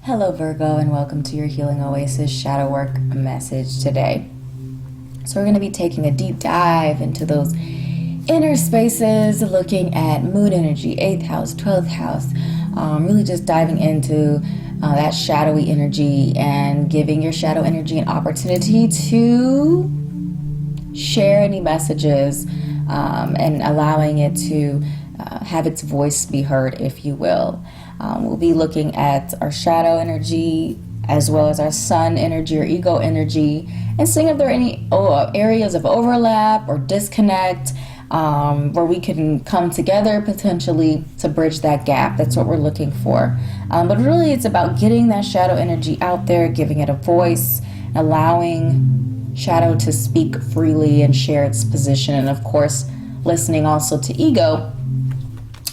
Hello Virgo, and welcome to your Healing Oasis Shadow Work message today. So we're going to be taking a deep dive into those inner spaces, looking at moon energy, 8th house, 12th house, really just diving into that shadowy energy and giving your shadow energy an opportunity to share any messages and allowing it to have its voice be heard, if you will. We'll be looking at our shadow energy as well as our sun energy or ego energy and seeing if there are any areas of overlap or disconnect where we can come together potentially to bridge that gap. That's what we're looking for. But really it's about getting that shadow energy out there, giving it a voice, allowing shadow to speak freely and share its position, and of course listening also to ego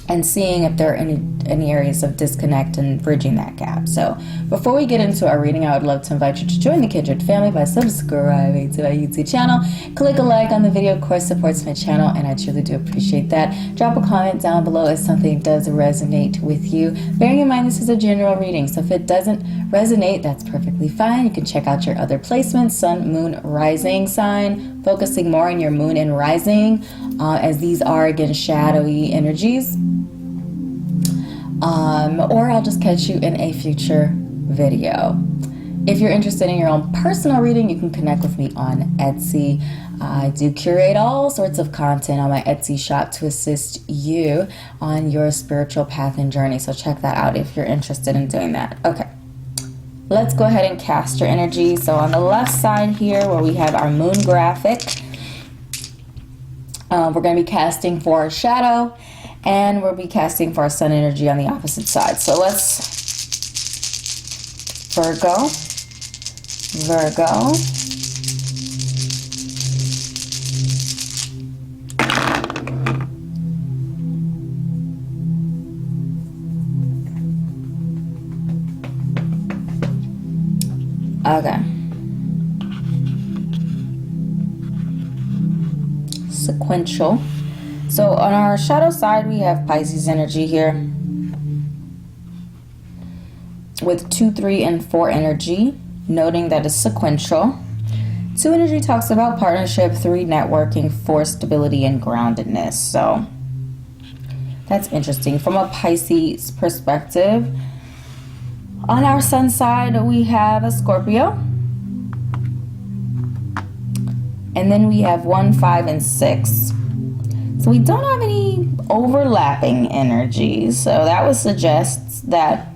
and seeing if there are any areas of disconnect and bridging that gap. So before we get into our reading, I would love to invite you to join the Kindred family by subscribing to my YouTube channel. Click a like on the video, of course supports my channel, and I truly do appreciate that. Drop a comment down below if something does resonate with you. Bearing in mind this is a general reading, so if it doesn't resonate, that's perfectly fine. You can check out your other placements, sun, moon, rising sign, focusing more on your moon and rising, as these are again shadowy energies. Or I'll just catch you in a future video. If you're interested in your own personal reading, you can connect with me on Etsy. I do curate all sorts of content on my Etsy shop to assist you on your spiritual path and journey. So check that out if you're interested in doing that. Okay, let's go ahead and cast your energy. So on the left side here where we have our moon graphic, we're going to be casting for shadow, and we'll be casting for our sun energy on the opposite side. So let's Virgo. Okay. Sequential. So on our shadow side, we have Pisces energy here with 2, 3, and 4 energy, noting that it's sequential. 2 energy talks about partnership, 3 networking, 4 stability and groundedness. So that's interesting from a Pisces perspective. On our sun side, we have a Scorpio. And then we have 1, 5, and 6. So we don't have any overlapping energies. So that would suggest that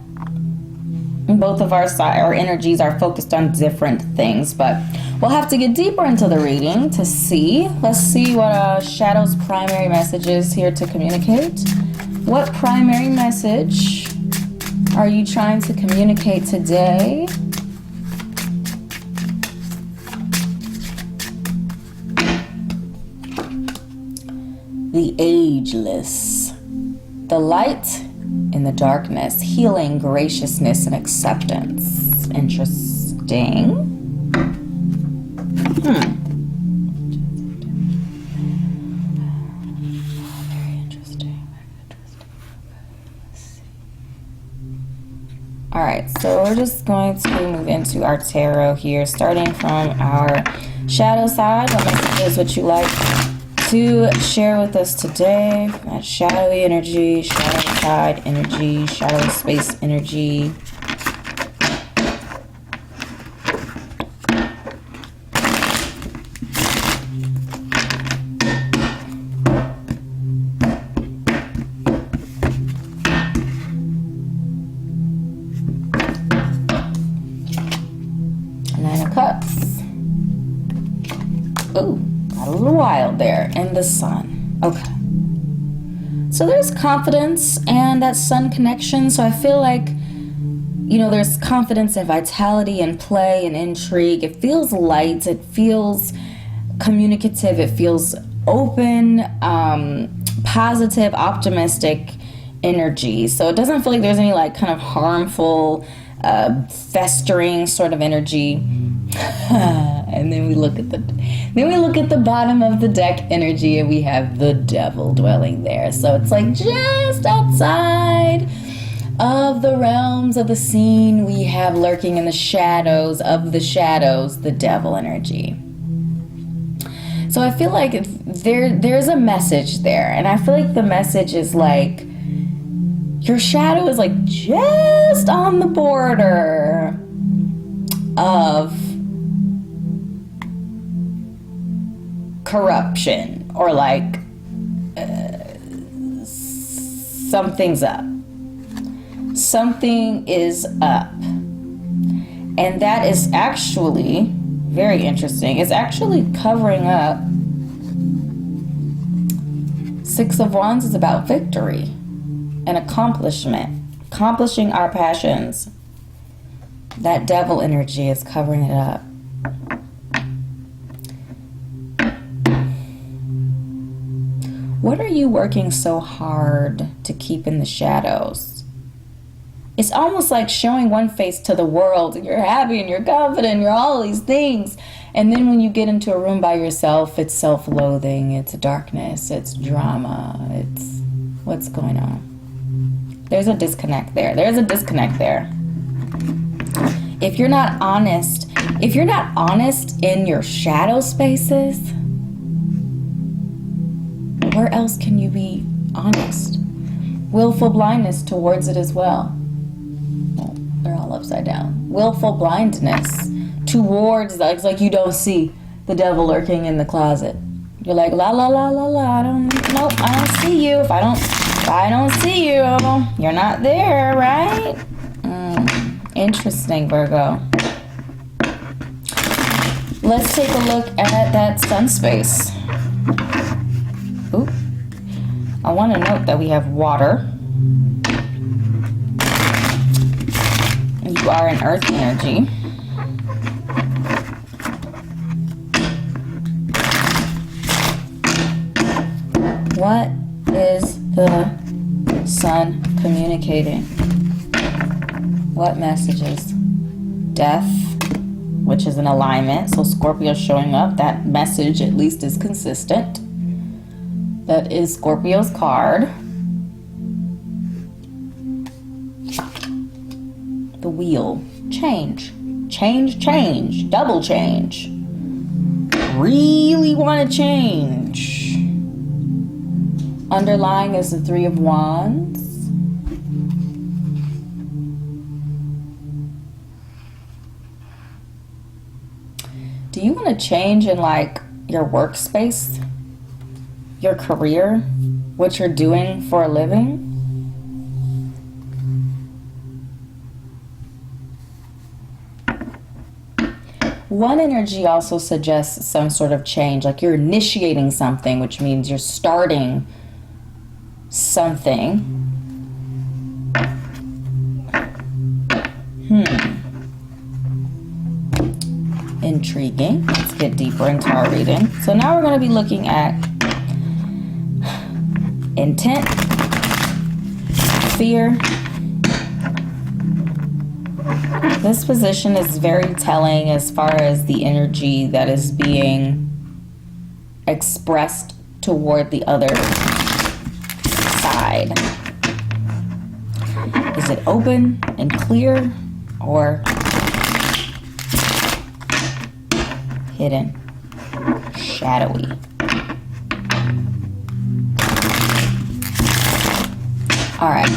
both of our energies are focused on different things. But we'll have to get deeper into the reading to see. Let's see what Shadow's primary message is here to communicate. What primary message are you trying to communicate today? The ageless, the light in the darkness, healing, graciousness, and acceptance. Interesting. Very interesting. All right, so we're just going to move into our tarot here, starting from our shadow side. What messages would you like to share with us today? That shadowy energy, shadow side energy, shadow space energy. Nine of Cups. Ooh. A little wild there, and the sun. Okay. So there's confidence and that sun connection. So I feel like, you know, there's confidence and vitality and play and intrigue. It feels light. It feels communicative. It feels open, positive, optimistic energy. So it doesn't feel like there's any like kind of harmful, festering sort of energy. And then we look at the bottom of the deck energy, and we have the devil dwelling there. So it's like just outside of the realms of the scene, we have lurking in the shadows of the shadows, the devil energy. So I feel like there's a message there, and I feel like the message is like your shadow is like just on the border of corruption, or like something's up. Something is up. And that is actually very interesting. It's actually covering up. Six of Wands is about victory and accomplishment, accomplishing our passions. That devil energy is covering it up. What are you working so hard to keep in the shadows? It's almost like showing one face to the world. You're happy and you're confident, you're all these things. And then when you get into a room by yourself, it's self-loathing, it's darkness, it's drama, it's what's going on. There's a disconnect there. There's a disconnect there. If you're not honest in your shadow spaces, where else can you be honest? Willful blindness towards it as well. They're all upside down. Willful blindness towards, like you don't see the devil lurking in the closet. You're like, la la la la la, I don't see you. If I don't see you, you're not there, right? Interesting, Virgo. Let's take a look at that sun space. Ooh. I want to note that we have water. You are an earth energy. What is the sun communicating? What messages? Death, which is an alignment. So Scorpio showing up. That message at least is consistent. That is Scorpio's card. The wheel. Change. Change, change. Double change. Really want to change. Underlying is the Three of Wands. Do you want to change in like your workspace? Your career? What you're doing for a living? One energy also suggests some sort of change, like you're initiating something, which means you're starting something. Intriguing. Let's get deeper into our reading. So now we're going to be looking at intent, fear. This position is very telling as far as the energy that is being expressed toward the other side. Is it open and clear or hidden, shadowy? All right,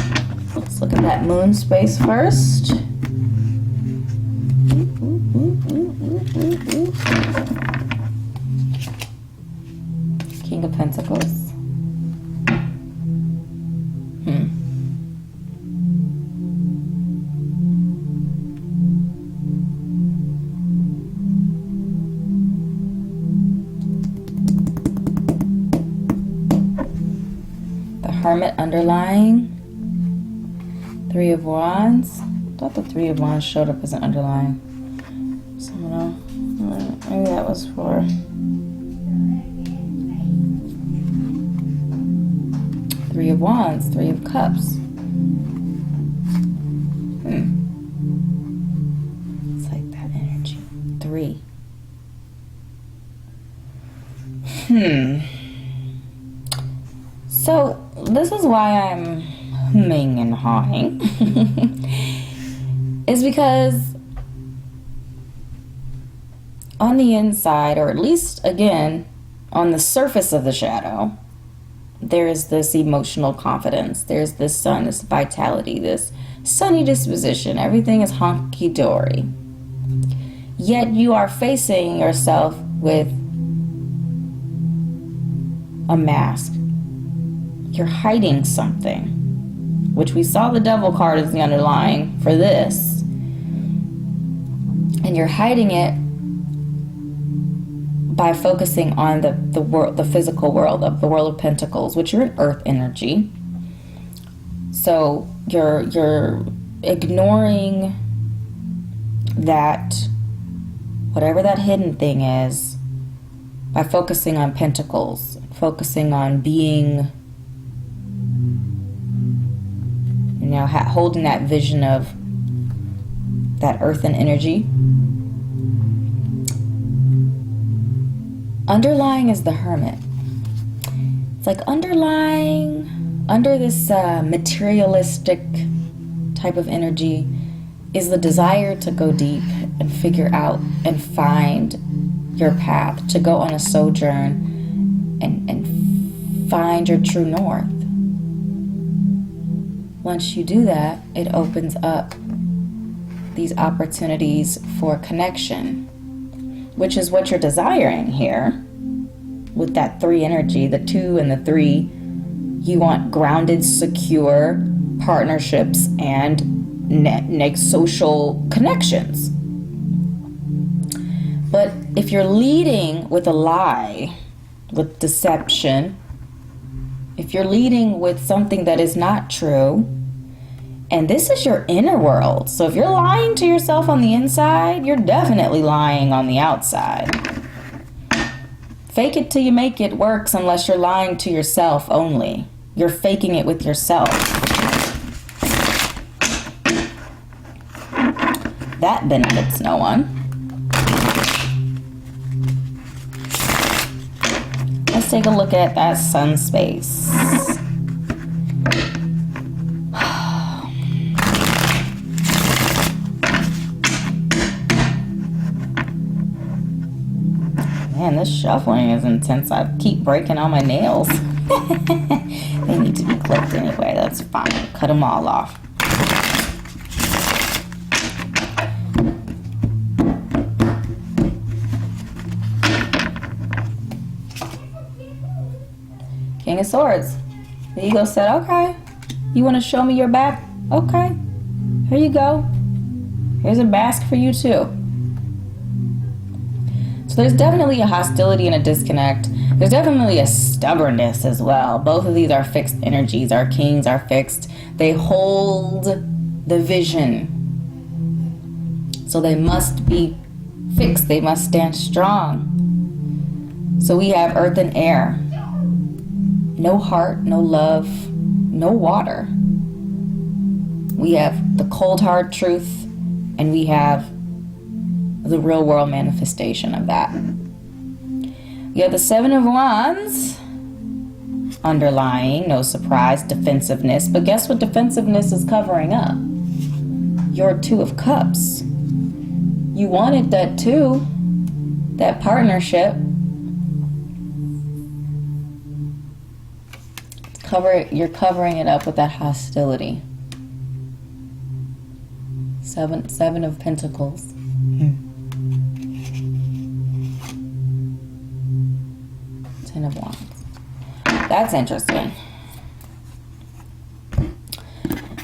let's look at that moon space first. King of Pentacles. The Hermit underlying. Three of Wands. I thought the Three of Wands showed up as an underlying. Someone else. Maybe that was for Three of Wands, Three of Cups. It's like that energy. Three. So this is why I'm humming and hawing. Is because on the inside, or at least again on the surface of the shadow, there is this emotional confidence. There's this sun, this vitality, this sunny disposition. Everything is honky-dory. Yet you are facing yourself with a mask. You're hiding something, which we saw the devil card as the underlying for this. And you're hiding it by focusing on the world, the physical world, of the world of pentacles, which you're an earth energy. So you're ignoring that, whatever that hidden thing is, by focusing on pentacles, focusing on being, you know, holding that vision of that earthen energy. Underlying is the Hermit. It's like underlying, under this materialistic type of energy, is the desire to go deep and figure out and find your path, to go on a sojourn and find your true north. Once you do that, it opens up these opportunities for connection, which is what you're desiring here with that 3 energy, the 2 and the 3. You want grounded, secure partnerships and next social connections. But if you're leading with a lie, with deception, if you're leading with something that is not true, and this is your inner world. So if you're lying to yourself on the inside, you're definitely lying on the outside. Fake it till you make it works, unless you're lying to yourself only. You're faking it with yourself. That benefits no one. Let's take a look at that sun space. Man, this shuffling is intense. I keep breaking all my nails. They need to be clipped anyway. That's fine. Cut them all off. King of Swords. The Ego said, okay, you want to show me your back? Okay, here you go. Here's a mask for you too. So there's definitely a hostility and a disconnect. There's definitely a stubbornness as well. Both of these are fixed energies. Our kings are fixed. They hold the vision. So they must be fixed. They must stand strong. So we have earth and air. No heart, no love, no water. We have the cold hard truth, and we have the real world manifestation of that. You have the 7 of Wands underlying, no surprise, defensiveness. But guess what defensiveness is covering up? Your 2 of Cups. You wanted that 2, that partnership. You're covering it up with that hostility. Seven of Pentacles. 10 of Wands. That's interesting.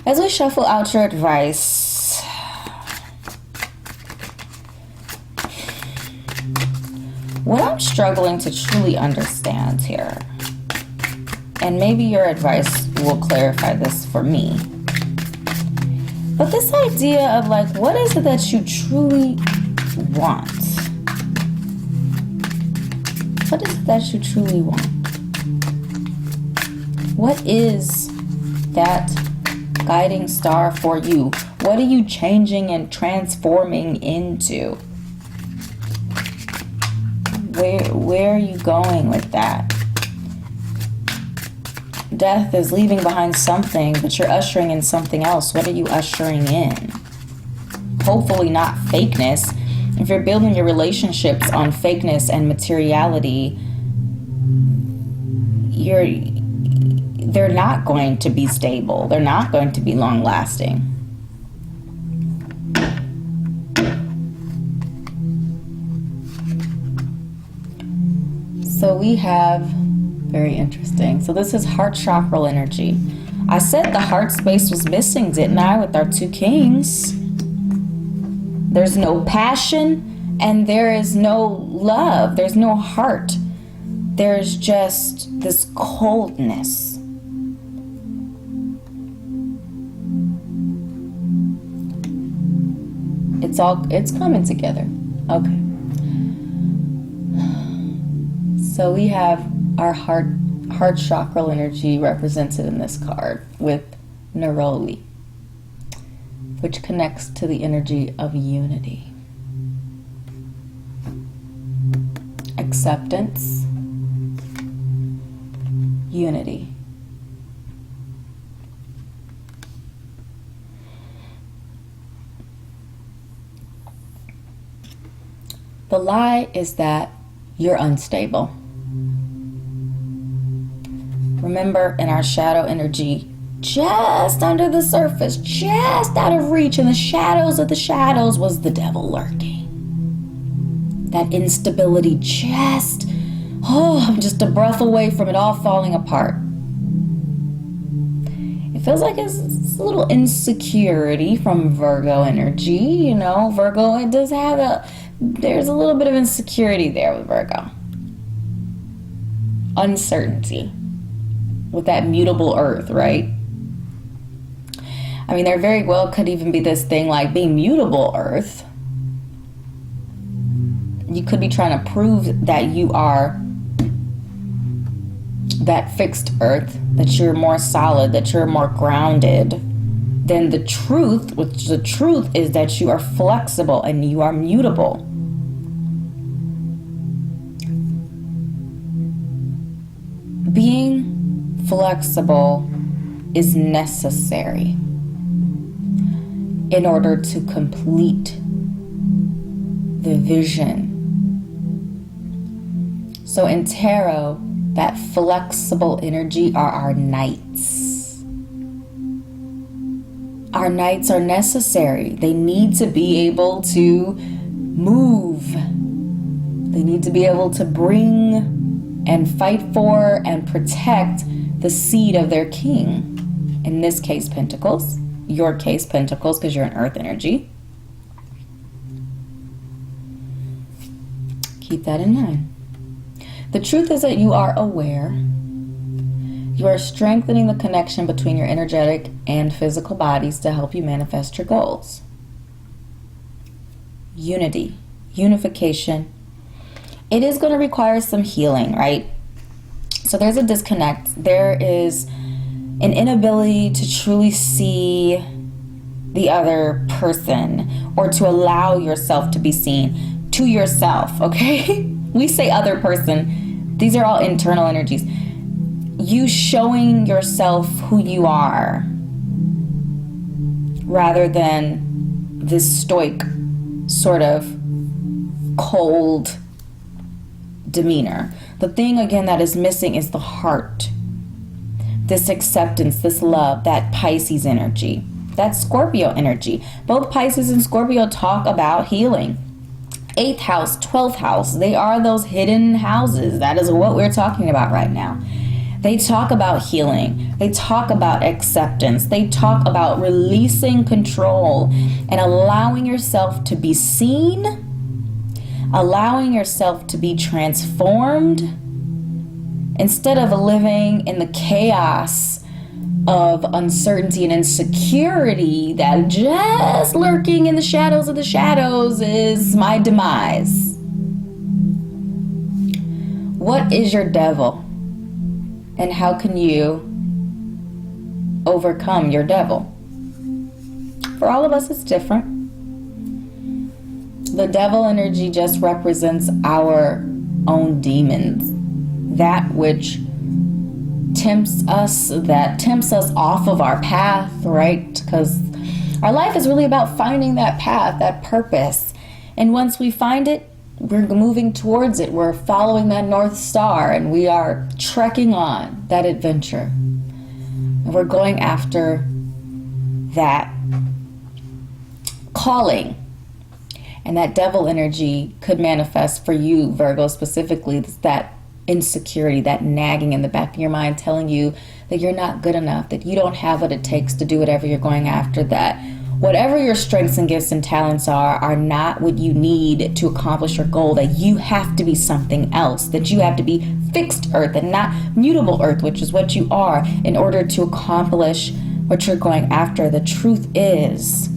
As we shuffle out your advice, what I'm struggling to truly understand here, and maybe your advice will clarify this for me, but this idea of like, what is it that you truly want? What is it that you truly want? What is that guiding star for you? What are you changing and transforming into? Where are you going with that? Death is leaving behind something, but you're ushering in something else. What are you ushering in? Hopefully not fakeness. If you're building your relationships on fakeness and materiality, they're not going to be stable. They're not going to be long lasting. So we have, very interesting. So this is heart chakral energy. I said the heart space was missing, didn't I, with our two kings? There's no passion and there is no love. There's no heart. There's just this coldness. It's coming together. Okay. So we have our heart chakral energy represented in this card with Neroli, which connects to the energy of unity, acceptance, unity. The lie is that you're unstable. Remember, in our shadow energy, just under the surface, just out of reach, in the shadows of the shadows was the devil lurking. That instability, I'm just a breath away from it all falling apart. It feels like it's a little insecurity from Virgo energy. You know, Virgo, it does have there's a little bit of insecurity there with Virgo. Uncertainty. With that mutable earth, right? I mean, there very well could even be this thing like being mutable earth. You could be trying to prove that you are that fixed earth, that you're more solid, that you're more grounded than the truth, which the truth is that you are flexible and you are mutable. Being flexible is necessary in order to complete the vision. So in tarot, that flexible energy are our knights. Our knights are necessary. They need to be able to move. They need to be able to bring and fight for and protect the seed of their king. In this case, Pentacles. Your case, Pentacles, because you're an earth energy. Keep that in mind. The truth is that you are aware. You are strengthening the connection between your energetic and physical bodies to help you manifest your goals. Unity, unification. It is going to require some healing, right? So there's a disconnect. There is an inability to truly see the other person or to allow yourself to be seen to yourself, okay? We say other person. These are all internal energies. You showing yourself who you are rather than this stoic, sort of cold demeanor. The thing, again, that is missing is the heart. This acceptance, this love, that Pisces energy, that Scorpio energy. Both Pisces and Scorpio talk about healing. 8th house, 12th house, they are those hidden houses. That is what we're talking about right now. They talk about healing. They talk about acceptance. They talk about releasing control and allowing yourself to be seen, allowing yourself to be transformed instead of living in the chaos of uncertainty and insecurity that just lurking in the shadows of the shadows is my demise. What is your devil? And how can you overcome your devil? For all of us, it's different. The devil energy just represents our own demons, that which tempts us off of our path, right? Because our life is really about finding that path, that purpose. And once we find it, we're moving towards it. We're following that North Star, and we are trekking on that adventure. And we're going after that calling. And that devil energy could manifest for you, Virgo, specifically, that insecurity, that nagging in the back of your mind telling you that you're not good enough, that you don't have what it takes to do whatever you're going after, that whatever your strengths and gifts and talents are not what you need to accomplish your goal, that you have to be something else, that you have to be fixed earth and not mutable earth, which is what you are, in order to accomplish what you're going after. The truth is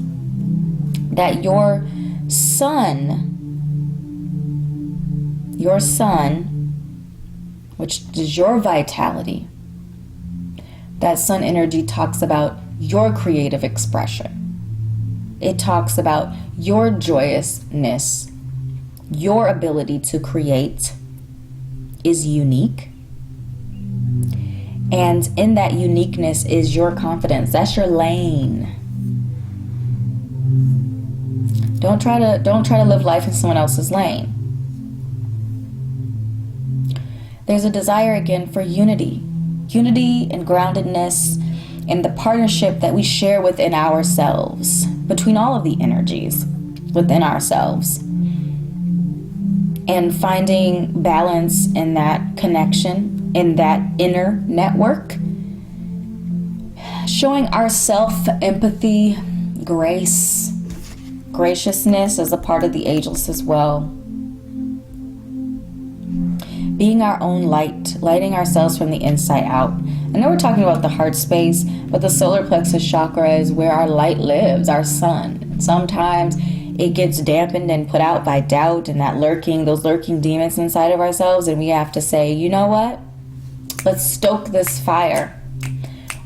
that your sun, which is your vitality, that sun energy talks about your creative expression. It talks about your joyousness. Your ability to create is unique. And in that uniqueness is your confidence. That's your lane. Don't try to live life in someone else's lane. There's a desire again for unity. Unity and groundedness and the partnership that we share within ourselves, between all of the energies within ourselves. And finding balance in that connection, in that inner network. Showing ourself empathy, grace, graciousness as a part of the ageless as well. Being our own light, lighting ourselves from the inside out. I know we're talking about the heart space, but the solar plexus chakra is where our light lives, our sun. Sometimes it gets dampened and put out by doubt and those lurking demons inside of ourselves, and we have to say, you know what? Let's stoke this fire.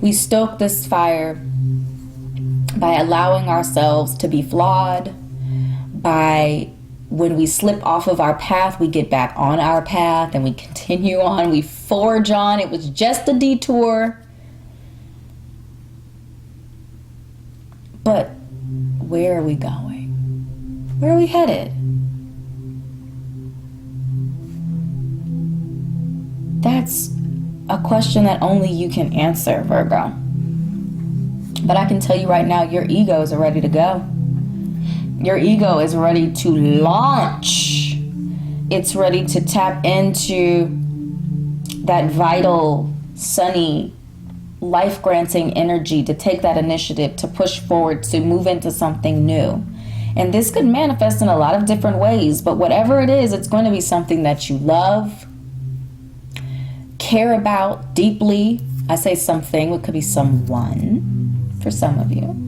We stoke this fire by allowing ourselves to be flawed, by when we slip off of our path, we get back on our path and we continue on, we forge on. It was just a detour. But where are we going? Where are we headed? That's a question that only you can answer, Virgo. But I can tell you right now, your egos are ready to go. Your ego is ready to launch. It's ready to tap into that vital, sunny, life-granting energy, to take that initiative, to push forward, to move into something new. And this could manifest in a lot of different ways, but whatever it is, it's going to be something that you love, care about deeply. I say something, it could be someone for some of you.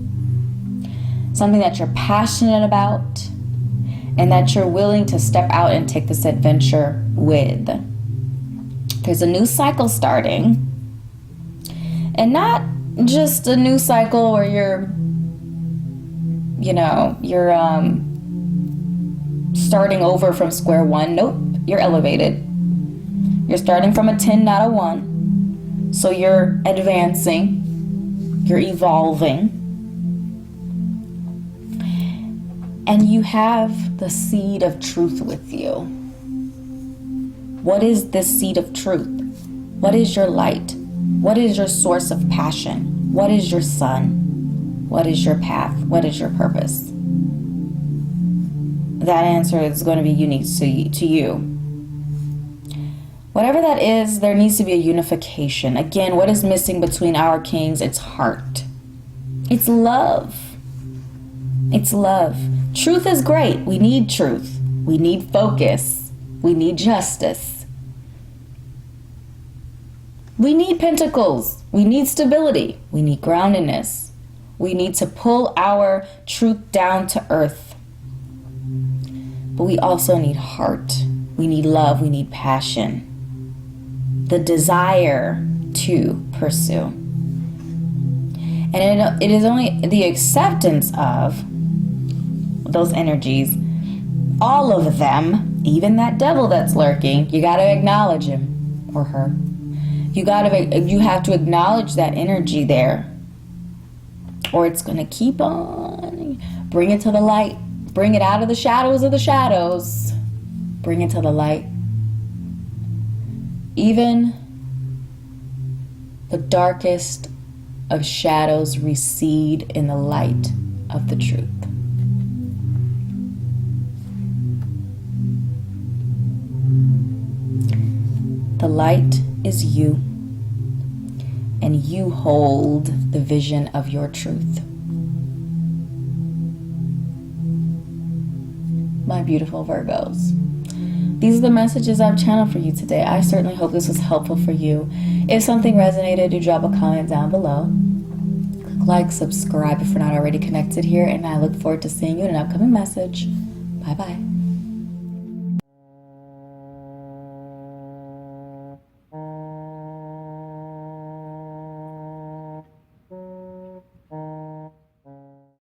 Something that you're passionate about and that you're willing to step out and take this adventure with. There's a new cycle starting, and not just a new cycle where you're starting over from square one. Nope, you're elevated. You're starting from a 10, not a 1. So you're advancing, you're evolving. And you have the seed of truth with you. What is this seed of truth? What is your light? What is your source of passion? What is your sun? What is your path? What is your purpose? That answer is going to be unique to you. Whatever that is, there needs to be a unification. Again, what is missing between our kings? It's heart. It's love. It's love. Truth is great. We need truth. We need focus. We need justice. We need pentacles. We need stability. We need groundedness. We need to pull our truth down to earth. But we also need heart. We need love. We need passion. The desire to pursue. And it is only the acceptance of those energies, all of them, even that devil that's lurking, you got to acknowledge him or her. You have to acknowledge that energy there, or it's going to keep on. Bring it to the light. Bring it out of the shadows of the shadows. Bring it to the light. Even the darkest of shadows recede in the light of the truth. The light is you, and you hold the vision of your truth. My beautiful Virgos, these are the messages I've channeled for you today. I certainly hope this was helpful for you. If something resonated, do drop a comment down below. Click like, subscribe if you're not already connected here, and I look forward to seeing you in an upcoming message. Bye-bye.